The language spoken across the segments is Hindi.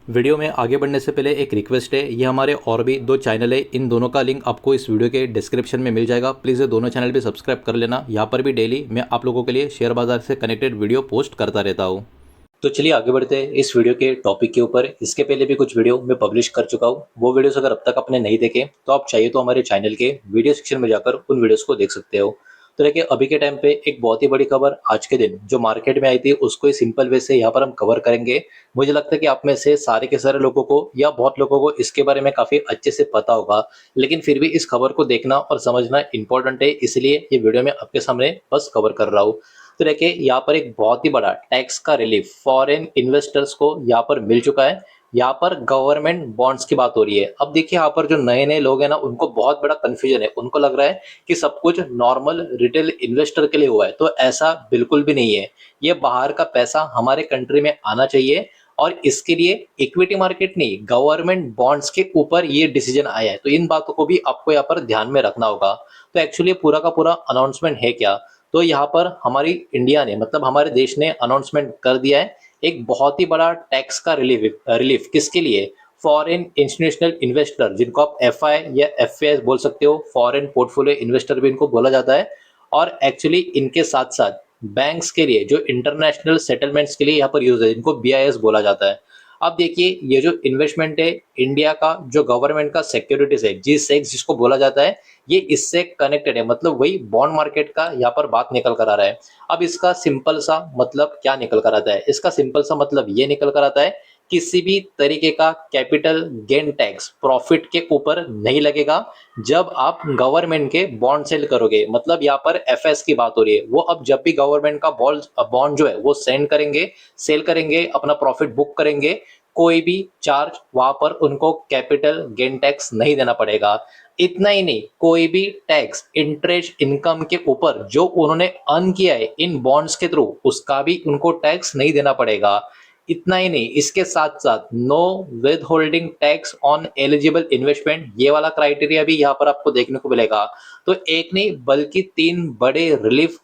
वीडियो में आगे बढ़ने से पहले एक रिक्वेस्ट है, ये हमारे और भी दो चैनल है, इन दोनों का लिंक आपको इस वीडियो के डिस्क्रिप्शन में मिल जाएगा। प्लीज़ ये दोनों चैनल भी सब्सक्राइब कर लेना। यहाँ पर भी डेली मैं आप लोगों के लिए शेयर बाजार से कनेक्टेड वीडियो पोस्ट करता रहता हूँ। तो चलिए आगे बढ़ते हैं इस वीडियो के टॉपिक के ऊपर। इसके पहले भी कुछ वीडियो मैं पब्लिश कर चुका हूँ, वो वीडियोस अगर अब तक आपने नहीं देखे तो आप चाहिए तो हमारे चैनल के वीडियो सेक्शन में जाकर उन वीडियोस को देख सकते हो। तो देखिए अभी के टाइम पे एक बहुत ही बड़ी खबर आज के दिन जो मार्केट में आई थी उसको ही सिंपल वे से यहाँ पर हम कवर करेंगे। मुझे लगता है कि आप में से सारे के सारे लोगों को या बहुत लोगों को इसके बारे में काफी अच्छे से पता होगा, लेकिन फिर भी इस खबर को देखना और समझना इंपॉर्टेंट है, इसलिए ये वीडियो में आपके सामने बस कवर कर रहा हूँ। तो देखिए यहाँ पर एक बहुत ही बड़ा टैक्स का रिलीफ फॉरेन इन्वेस्टर्स को यहाँ पर मिल चुका है। यहाँ पर गवर्नमेंट बॉन्ड्स की बात हो रही है। अब देखिए यहाँ पर जो नए नए लोग हैं ना, उनको बहुत बड़ा कंफ्यूजन है। उनको लग रहा है कि सब कुछ नॉर्मल रिटेल इन्वेस्टर के लिए हुआ है, तो ऐसा बिल्कुल भी नहीं है। ये बाहर का पैसा हमारे कंट्री में आना चाहिए और इसके लिए इक्विटी मार्केट नहीं, गवर्नमेंट बॉन्ड्स के ऊपर ये डिसीजन आया है। तो इन बातों को भी आपको यहाँ पर ध्यान में रखना होगा। तो एक्चुअली पूरा का पूरा अनाउंसमेंट है क्या, तो यहाँ पर हमारी इंडिया ने मतलब हमारे देश ने अनाउंसमेंट कर दिया है एक बहुत ही बड़ा टैक्स का रिलीफ किसके लिए, फॉरेन इंस्टीट्यूशनल इन्वेस्टर, जिनको आप एफआई या एफएस बोल सकते हो, फॉरेन पोर्टफोलियो इन्वेस्टर भी इनको बोला जाता है। और एक्चुअली इनके साथ साथ बैंक्स के लिए जो इंटरनेशनल सेटलमेंट्स के लिए यहाँ पर यूज है, जिनको बीआईएस बोला जाता है। अब देखिए ये जो इन्वेस्टमेंट है इंडिया का, जो गवर्नमेंट का सिक्योरिटीज है, जी सेक्स जिसको बोला जाता है, ये इससे कनेक्टेड है। मतलब वही बॉन्ड मार्केट का यहाँ पर बात निकल कर आ रहा है। अब इसका सिंपल सा मतलब क्या निकल कर आता है, इसका सिंपल सा मतलब ये निकल कर आता है किसी भी तरीके का कैपिटल गेन टैक्स प्रॉफिट के ऊपर नहीं लगेगा जब आप गवर्नमेंट के बॉन्ड सेल करोगे। मतलब यहाँ पर एफएस की बात हो रही है, वो अब जब भी गवर्नमेंट का बॉन्ड जो है वो सेंड करेंगे, सेल करेंगे, अपना प्रॉफिट बुक करेंगे, कोई भी चार्ज वहां पर उनको कैपिटल गेन टैक्स नहीं देना पड़ेगा। इतना ही नहीं, कोई भी टैक्स इंटरेस्ट इनकम के ऊपर जो उन्होंने अर्न किया है इन बॉन्ड्स के थ्रू, उसका भी उनको टैक्स नहीं देना पड़ेगा। इतना ही नहीं, इसके साथ साथ know with holding tax on eligible investment, ये वाला क्राइटेरिया भी यहाँ पर आपको देखने को मिलेगा। तो एक नहीं बल्कि तीन बड़े रिलीफ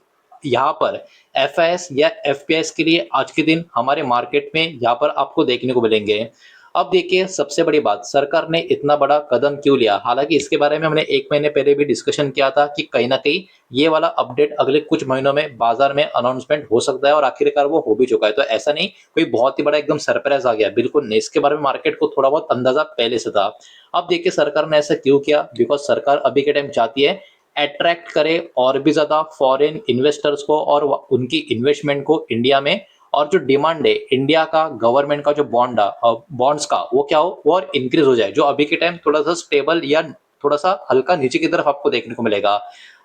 यहाँ पर एफआईएस या एफपीआईएस के लिए आज के दिन हमारे मार्केट में यहाँ पर आपको देखने को मिलेंगे। अब देखिए सबसे बड़ी बात, सरकार ने इतना बड़ा कदम क्यों लिया। हालांकि इसके बारे में हमने एक महीने पहले भी डिस्कशन किया था कि कहीं ना कहीं ये वाला अपडेट अगले कुछ महीनों में बाजार में अनाउंसमेंट हो सकता है, और आखिरकार वो हो भी चुका है। तो ऐसा नहीं कोई बहुत ही बड़ा एकदम सरप्राइज आ गया, बिल्कुल नहीं। इसके बारे में मार्केट को थोड़ा बहुत अंदाजा पहले से था। अब देखिए सरकार ने ऐसा क्यों किया, बिकॉज सरकार अभी के टाइम चाहती है अट्रैक्ट करे और भी ज्यादा फॉरेन इन्वेस्टर्स को और उनकी इन्वेस्टमेंट को इंडिया में। और जो डिमांड है इंडिया का गवर्नमेंट का जो बॉन्ड्स का, वो क्या हो, वो और इंक्रीज हो जाए, जो अभी के टाइम थोड़ा सा स्टेबल या थोड़ा सा हल्का नीचे की तरफ आपको देखने को मिलेगा।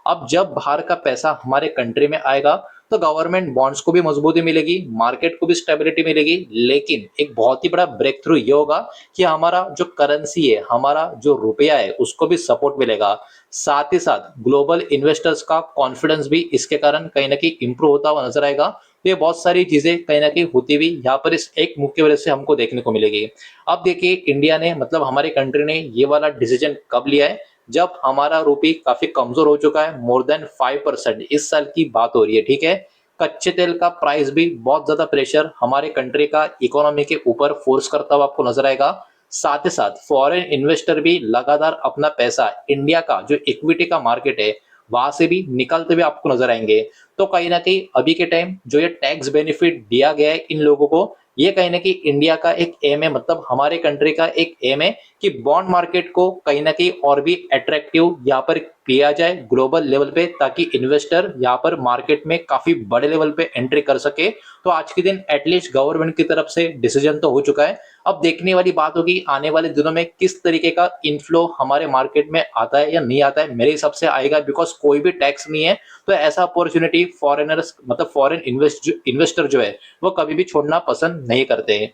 अब जब बाहर का पैसा हमारे कंट्री में आएगा तो गवर्नमेंट बॉन्ड्स को भी मजबूती मिलेगी, मार्केट को भी स्टेबिलिटी मिलेगी, लेकिन एक बहुत ही बड़ा ब्रेक थ्रू ये होगा कि हमारा जो करेंसी है, हमारा जो रुपया है, उसको भी सपोर्ट मिलेगा। साथ ही साथ ग्लोबल इन्वेस्टर्स का कॉन्फिडेंस भी इसके कारण कहीं ना कहीं इंप्रूव होता हुआ नजर आएगा। तो ये बहुत सारी चीजें कहीं ना कहीं होती हुई यहाँ पर इस एक मुख्य वजह से हमको देखने को मिलेगी। अब देखिए इंडिया ने मतलब हमारी कंट्री ने ये वाला डिसीजन कब लिया है, जब हमारा रूपी काफी कमजोर हो चुका है, मोर देन 5%, इस साल की बात हो रही है, ठीक है। कच्चे तेल का प्राइस भी बहुत ज्यादा प्रेशर हमारे कंट्री का इकोनॉमी के ऊपर फोर्स करता हुआ आपको नजर आएगा। साथ ही साथ फॉरेन इन्वेस्टर भी लगातार अपना पैसा इंडिया का जो इक्विटी का मार्केट है वहां से भी निकलते हुए आपको नजर आएंगे। तो कहीं ना कहीं अभी के टाइम जो ये टैक्स बेनिफिट दिया गया है इन लोगों को, ये कहीं ना कहीं इंडिया का एक एम है, मतलब हमारे कंट्री का एक एम है कि बॉन्ड मार्केट को कहीं ना कहीं और भी अट्रैक्टिव यहाँ पर किया जाए ग्लोबल लेवल पे, ताकि इन्वेस्टर यहाँ पर मार्केट में काफी बड़े लेवल पे एंट्री कर सके। तो आज के दिन एटलीस्ट गवर्नमेंट की तरफ से डिसीजन तो हो चुका है। अब देखने वाली बात होगी आने वाले दिनों में किस तरीके का इनफ्लो हमारे मार्केट में आता है या नहीं आता है। मेरे हिसाब से आएगा, बिकॉज कोई भी टैक्स नहीं है तो ऐसा अपॉर्चुनिटी फॉरेनर्स मतलब फॉरेन इन्वेस्टर जो है वो कभी भी छोड़ना पसंद नहीं करते हैं।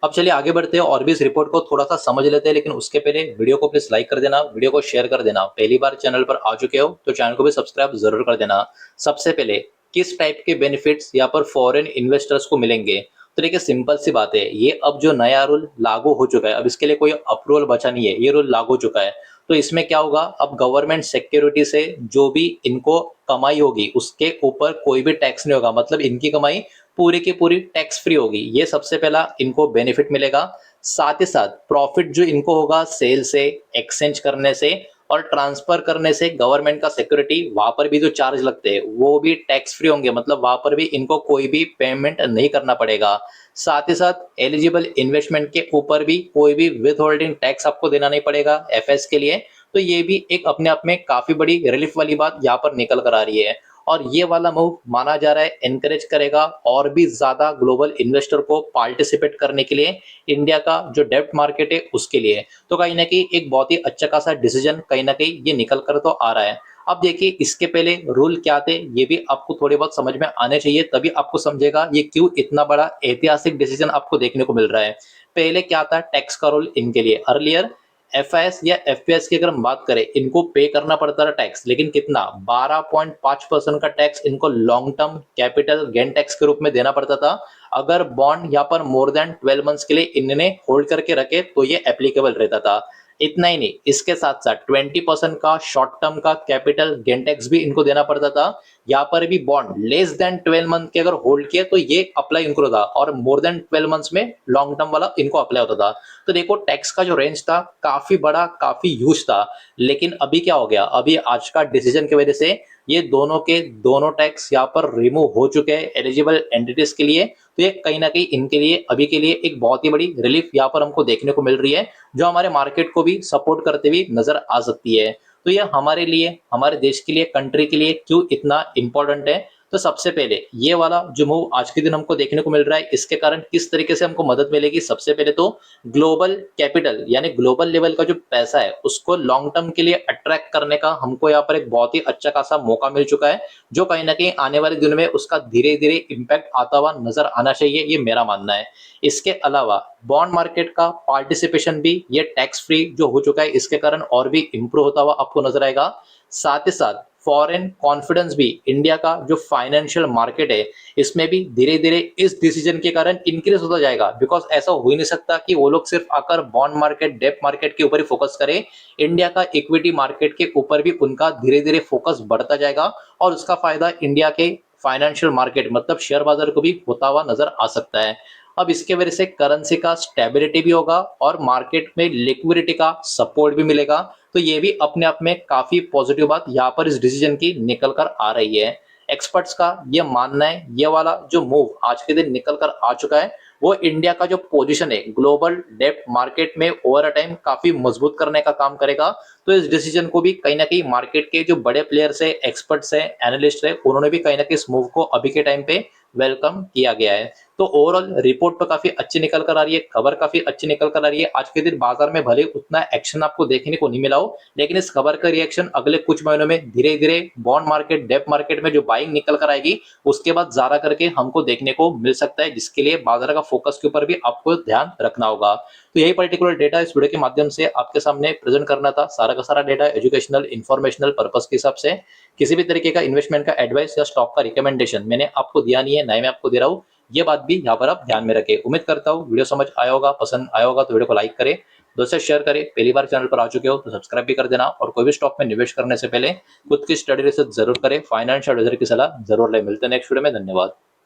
अब चलिए आगे बढ़ते हैं और भी इस रिपोर्ट को थोड़ा सा समझ लेते हैं, लेकिन उसके पहले वीडियो को प्लीज लाइक कर देना, वीडियो को शेयर कर देना। पहली बार चैनल पर आ चुके हो तो चैनल को भी सब्सक्राइब जरूर कर देना। सबसे पहले किस टाइप के बेनिफिट्स यहाँ पर फॉरेन इन्वेस्टर्स को मिलेंगे, तो देखिए सिंपल सी बात है, ये अब जो नया रूल लागू हो चुका है, अब इसके लिए कोई अप्रूवल बचा नहीं है, ये रूल लागू हो चुका है। तो इसमें क्या होगा, अब गवर्नमेंट सिक्योरिटी से जो भी इनको कमाई होगी उसके ऊपर कोई भी टैक्स नहीं होगा, मतलब इनकी कमाई पूरी की पूरी टैक्स फ्री होगी। ये सबसे पहला इनको बेनिफिट मिलेगा। साथ ही साथ प्रॉफिट जो इनको होगा सेल से, एक्सचेंज करने से और ट्रांसफर करने से गवर्नमेंट का सिक्योरिटी, वहां पर भी जो चार्ज लगते हैं वो भी टैक्स फ्री होंगे, मतलब वहां पर भी इनको कोई भी पेमेंट नहीं करना पड़ेगा। साथ ही साथ एलिजिबल इन्वेस्टमेंट के ऊपर भी कोई भी विद होल्डिंग टैक्स आपको देना नहीं पड़ेगा एफएस के लिए। तो ये भी एक अपने आप में काफी बड़ी रिलीफ वाली बात यहाँ पर निकल कर आ रही है। और ये वाला मूव माना जा रहा है एनकरेज करेगा और भी ज्यादा ग्लोबल इन्वेस्टर को पार्टिसिपेट करने के लिए इंडिया का जो डेब्ट मार्केट है उसके लिए। तो कहीं ना कहीं एक बहुत ही अच्छा खासा डिसीजन कहीं ना कहीं ये निकल कर तो आ रहा है। अब देखिए इसके पहले रूल क्या थे ये भी आपको थोड़े बहुत समझ में आने चाहिए, तभी आपको समझेगा ये क्यों इतना बड़ा ऐतिहासिक डिसीजन आपको देखने को मिल रहा है। पहले क्या था टैक्स का रूल इनके लिए, अर्लियर एफआईएस या एफपीएस की अगर हम बात करें इनको पे करना पड़ता था टैक्स, लेकिन कितना 12.5% का टैक्स इनको long term capital gain tax के रूप में देना पड़ता था। अगर बॉन्ड यहाँ पर मोर देन 12 मंथ्स के लिए इन्होंने होल्ड करके रखे तो ये एप्लीकेबल रहता था। इतना ही नहीं, इसके साथ साथ 20% का शॉर्ट टर्म का कैपिटल गेन टैक्स भी इनको देना पड़ता था। यहाँ पर भी बॉन्ड लेस देन 12 मंथ के अगर होल्ड किए तो ये अप्लाई इनको होता, और मोर देन 12 मंथ्स में लॉन्ग टर्म वाला इनको अप्लाई होता था। तो देखो टैक्स का जो रेंज था काफी बड़ा, काफी ह्यूज था। लेकिन अभी क्या हो गया, अभी आज का डिसीजन की वजह से ये दोनों के दोनों टैक्स यहाँ पर रिमूव हो चुके हैं एलिजिबल एंटिटीज के लिए। तो ये कहीं ना कहीं इनके लिए अभी के लिए एक बहुत ही बड़ी रिलीफ यहाँ पर हमको देखने को मिल रही है, जो हमारे मार्केट को भी सपोर्ट करते हुए नजर आ सकती है। तो ये हमारे लिए, हमारे देश के लिए, कंट्री के लिए क्यों इतना इंपॉर्टेंट है। तो सबसे पहले ये वाला जो मूव आज के दिन हमको देखने को मिल रहा है इसके कारण किस तरीके से हमको मदद मिलेगी, सबसे पहले तो ग्लोबल कैपिटल यानी ग्लोबल लेवल का जो पैसा है उसको लॉन्ग टर्म के लिए अट्रैक्ट करने का हमको यहाँ पर एक बहुत ही अच्छा खासा मौका मिल चुका है, जो कहीं ना कहीं आने वाले दिनों में उसका धीरे धीरे इंपैक्ट आता हुआ नजर आना चाहिए, ये मेरा मानना है। इसके अलावा बॉन्ड मार्केट का पार्टिसिपेशन भी ये टैक्स फ्री जो हो चुका है इसके कारण और भी इंप्रूव होता हुआ आपको नजर आएगा। साथ ही साथ फॉरेन कॉन्फिडेंस भी इंडिया का जो फाइनेंशियल मार्केट है इसमें भी धीरे धीरे इस डिसीजन के कारण इंक्रीज होता जाएगा, बिकॉज ऐसा हो ही नहीं सकता कि वो लोग सिर्फ आकर बॉन्ड मार्केट डेब्ट मार्केट के ऊपर ही फोकस करें। इंडिया का इक्विटी मार्केट के ऊपर भी उनका धीरे धीरे फोकस बढ़ता जाएगा और उसका फायदा इंडिया के फाइनेंशियल मार्केट मतलब शेयर बाजार को भी होता हुआ नजर आ सकता है। अब इसके वजह से करेंसी का स्टेबिलिटी भी होगा और मार्केट में लिक्विडिटी का सपोर्ट भी मिलेगा। तो ये भी अपने आप में काफी पॉजिटिव बात यहाँ पर इस डिसीजन की निकल कर आ रही है। एक्सपर्ट्स का ये मानना है ये वाला जो मूव आज के दिन निकल कर आ चुका है वो इंडिया का जो पोजीशन है ग्लोबल डेब्ट मार्केट में ओवर अ टाइम काफी मजबूत करने का काम करेगा। तो इस डिसीजन को भी कहीं ना कहीं मार्केट के जो बड़े प्लेयर्स है, एक्सपर्ट्स है, एनालिस्ट है, उन्होंने भी कहीं ना कहीं इस मूव को अभी के टाइम पे वेलकम किया गया है। तो ओवरऑल रिपोर्ट तो काफी अच्छी निकल कर आ रही है, खबर काफी अच्छी निकल कर आ रही है। आज के दिन बाजार में भले उतना एक्शन आपको देखने को नहीं मिला हो, लेकिन इस खबर का रिएक्शन अगले कुछ महीनों में धीरे धीरे बॉन्ड मार्केट डेब्ट मार्केट में जो बाइंग निकल कर आएगी उसके बाद ज्यादा करके हमको देखने को मिल सकता है, जिसके लिए बाजार का फोकस के ऊपर भी आपको ध्यान रखना होगा। तो यही पर्टिकुलर डेटा इस वीडियो के माध्यम से आपके सामने प्रेजेंट करना था। सारा का सारा डेटा एजुकेशनल इंफॉर्मेशनल पर्पस के हिसाब से, किसी भी तरीके का इन्वेस्टमेंट का एडवाइस या स्टॉक का रिकमेंडेशन मैंने आपको दिया नहीं है, ना ही मैं आपको दे रहा हूँ। ये बात भी यहाँ पर आप ध्यान में रखें। उम्मीद करता हूँ वीडियो समझ आया होगा, पसंद आया होगा तो वीडियो को लाइक करें, दोस्तों शेयर करें। पहली बार चैनल पर आ चुके हो तो सब्सक्राइब भी कर देना, और कोई भी स्टॉक में निवेश करने से पहले खुद की स्टडी रिसर्च जरूर करें, फाइनेंशियल एडवाइजर की सलाह जरूर ले। मिलते हैं नेक्स्ट वीडियो में, धन्यवाद।